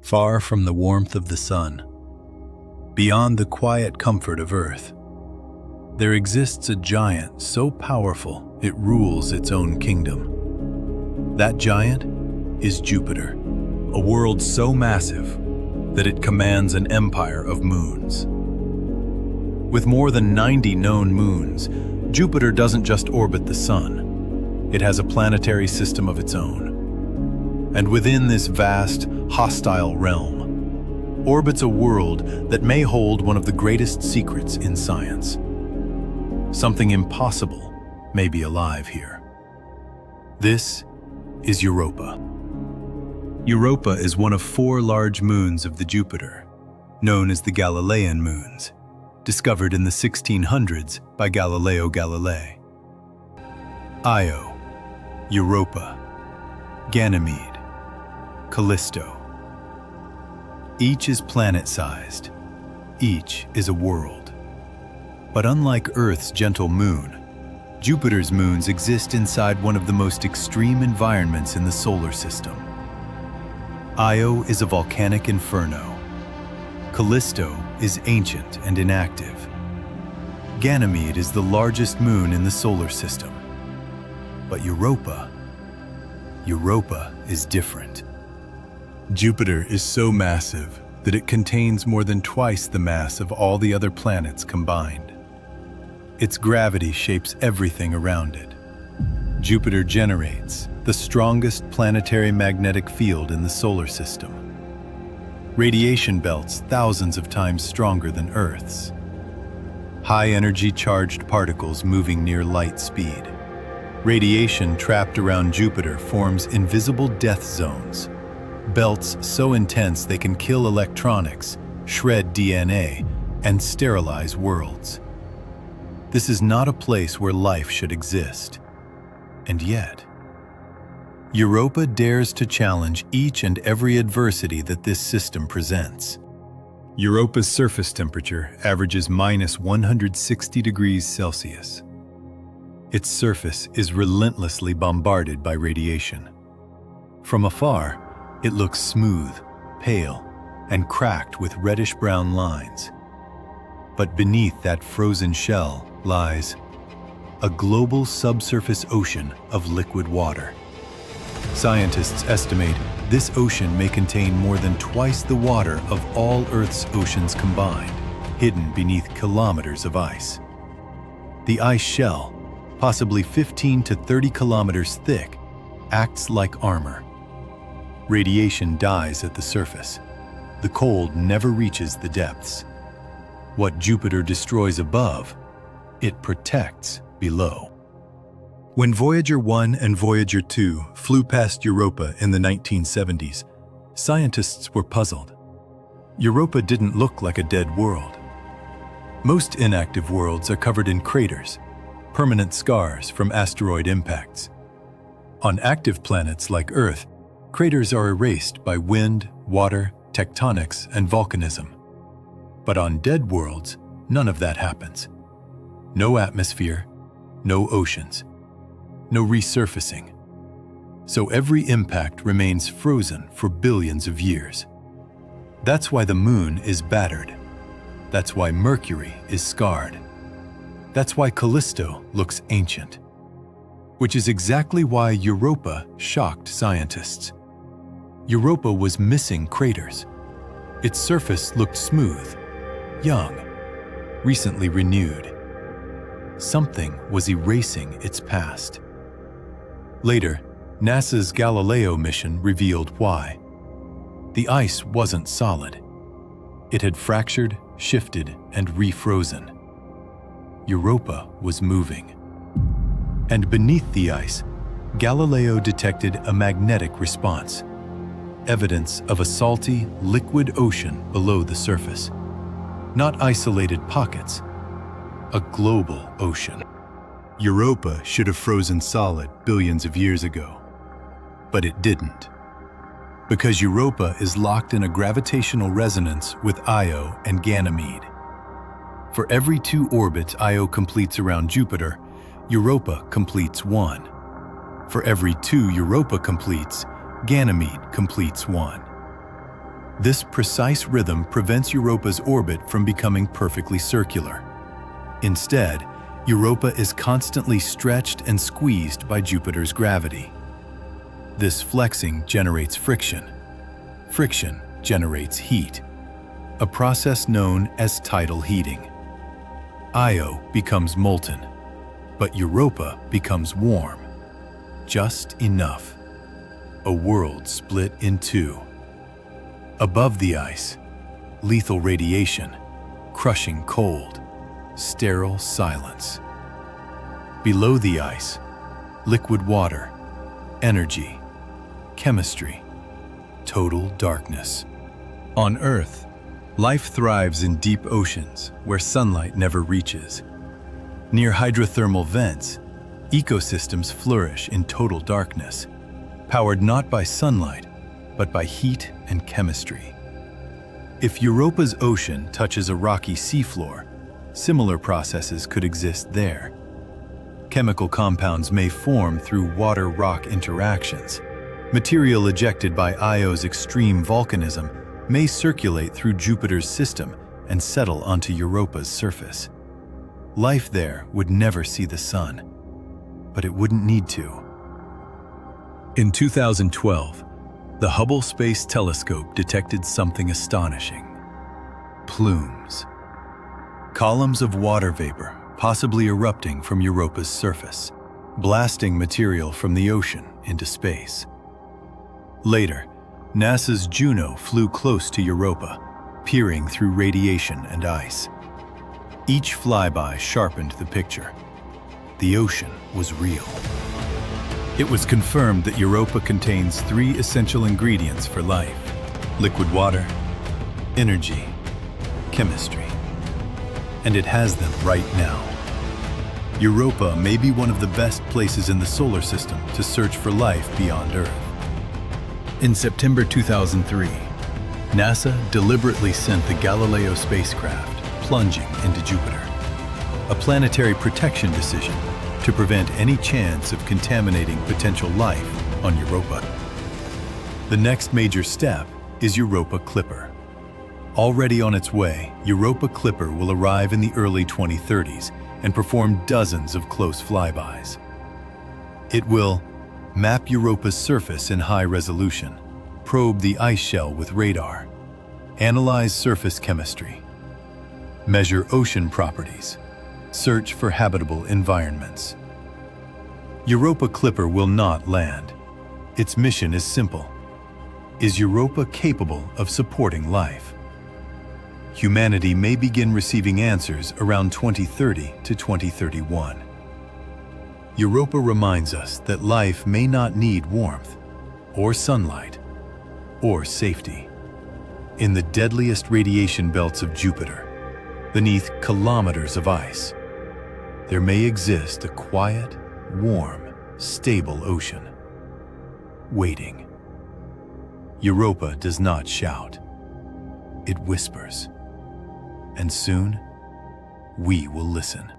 far from the warmth of the sun, beyond the quiet comfort of Earth. There exists a giant so powerful it rules its own kingdom. That giant is Jupiter, a world so massive that it commands an empire of moons. With more than 90 known moons, Jupiter doesn't just orbit the Sun. It has a planetary system of its own. And within this vast, hostile realm, orbits a world that may hold one of the greatest secrets in science. Something impossible may be alive here. This is Europa. Europa is one of 4 large moons of the Jupiter, known as the Galilean moons, discovered in the 1600s by Galileo Galilei. Io, Europa, Ganymede, Callisto. Each is planet-sized. Each is a world. But unlike Earth's gentle moon, Jupiter's moons exist inside one of the most extreme environments in the solar system. Io is a volcanic inferno. Callisto is ancient and inactive. Ganymede is the largest moon in the solar system. But Europa is different. Jupiter is so massive that it contains more than twice the mass of all the other planets combined. Its gravity shapes everything around it. Jupiter generates the strongest planetary magnetic field in the solar system. Radiation belts thousands of times stronger than Earth's. High-energy charged particles moving near light speed. Radiation trapped around Jupiter forms invisible death zones. Belts so intense they can kill electronics, shred DNA, and sterilize worlds. This is not a place where life should exist. And yet, Europa dares to challenge each and every adversity that this system presents. Europa's surface temperature averages -160 degrees Celsius. Its surface is relentlessly bombarded by radiation. From afar, it looks smooth, pale, and cracked with reddish-brown lines. But beneath that frozen shell lies a global subsurface ocean of liquid water. Scientists estimate this ocean may contain more than twice the water of all Earth's oceans combined, hidden beneath kilometers of ice. The ice shell, possibly 15 to 30 kilometers thick, acts like armor. Radiation dies at the surface. The cold never reaches the depths. What Jupiter destroys above, it protects below. When Voyager 1 and Voyager 2 flew past Europa in the 1970s, scientists were puzzled. Europa didn't look like a dead world. Most inactive worlds are covered in craters, permanent scars from asteroid impacts. On active planets like Earth, craters are erased by wind, water, tectonics, and volcanism. But on dead worlds, none of that happens. No atmosphere, no oceans, no resurfacing. So every impact remains frozen for billions of years. That's why the moon is battered. That's why Mercury is scarred. That's why Callisto looks ancient. Which is exactly why Europa shocked scientists. Europa was missing craters. Its surface looked smooth, young, recently renewed. Something was erasing its past. Later, NASA's Galileo mission revealed why. The ice wasn't solid. It had fractured, shifted, and refrozen. Europa was moving. And beneath the ice, Galileo detected a magnetic response, evidence of a salty, liquid ocean below the surface. Not isolated pockets, a global ocean. Europa should have frozen solid billions of years ago, but it didn't. Because Europa is locked in a gravitational resonance with Io and Ganymede. For every 2 orbits Io completes around Jupiter, Europa completes 1. For every 2 Europa completes, Ganymede completes 1. This precise rhythm prevents Europa's orbit from becoming perfectly circular. Instead, Europa is constantly stretched and squeezed by Jupiter's gravity. This flexing generates friction. Friction generates heat, a process known as tidal heating. Io becomes molten, but Europa becomes warm. Just enough. A world split in two. Above the ice, lethal radiation, crushing cold, sterile silence. Below the ice, liquid water, energy, chemistry, total darkness. On Earth, life thrives in deep oceans where sunlight never reaches. Near hydrothermal vents, ecosystems flourish in total darkness, powered not by sunlight, but by heat and chemistry. If Europa's ocean touches a rocky seafloor, similar processes could exist there. Chemical compounds may form through water-rock interactions. Material ejected by Io's extreme volcanism may circulate through Jupiter's system and settle onto Europa's surface. Life there would never see the sun, but it wouldn't need to. In 2012, the Hubble Space Telescope detected something astonishing. Plumes. Columns of water vapor, possibly erupting from Europa's surface, blasting material from the ocean into space. Later, NASA's Juno flew close to Europa, peering through radiation and ice. Each flyby sharpened the picture. The ocean was real. It was confirmed that Europa contains 3 essential ingredients for life: liquid water, energy, chemistry. And it has them right now. Europa may be one of the best places in the solar system to search for life beyond Earth. In September 2003, NASA deliberately sent the Galileo spacecraft plunging into Jupiter, a planetary protection decision to prevent any chance of contaminating potential life on Europa. The next major step is Europa Clipper. Already on its way, Europa Clipper will arrive in the early 2030s and perform dozens of close flybys. It will map Europa's surface in high resolution, probe the ice shell with radar, analyze surface chemistry, measure ocean properties, search for habitable environments. Europa Clipper will not land. Its mission is simple. Is Europa capable of supporting life? Humanity may begin receiving answers around 2030 to 2031. Europa reminds us that life may not need warmth, or sunlight, or safety. In the deadliest radiation belts of Jupiter, beneath kilometers of ice, there may exist a quiet, warm, stable ocean, waiting. Europa does not shout. It whispers. And soon, we will listen.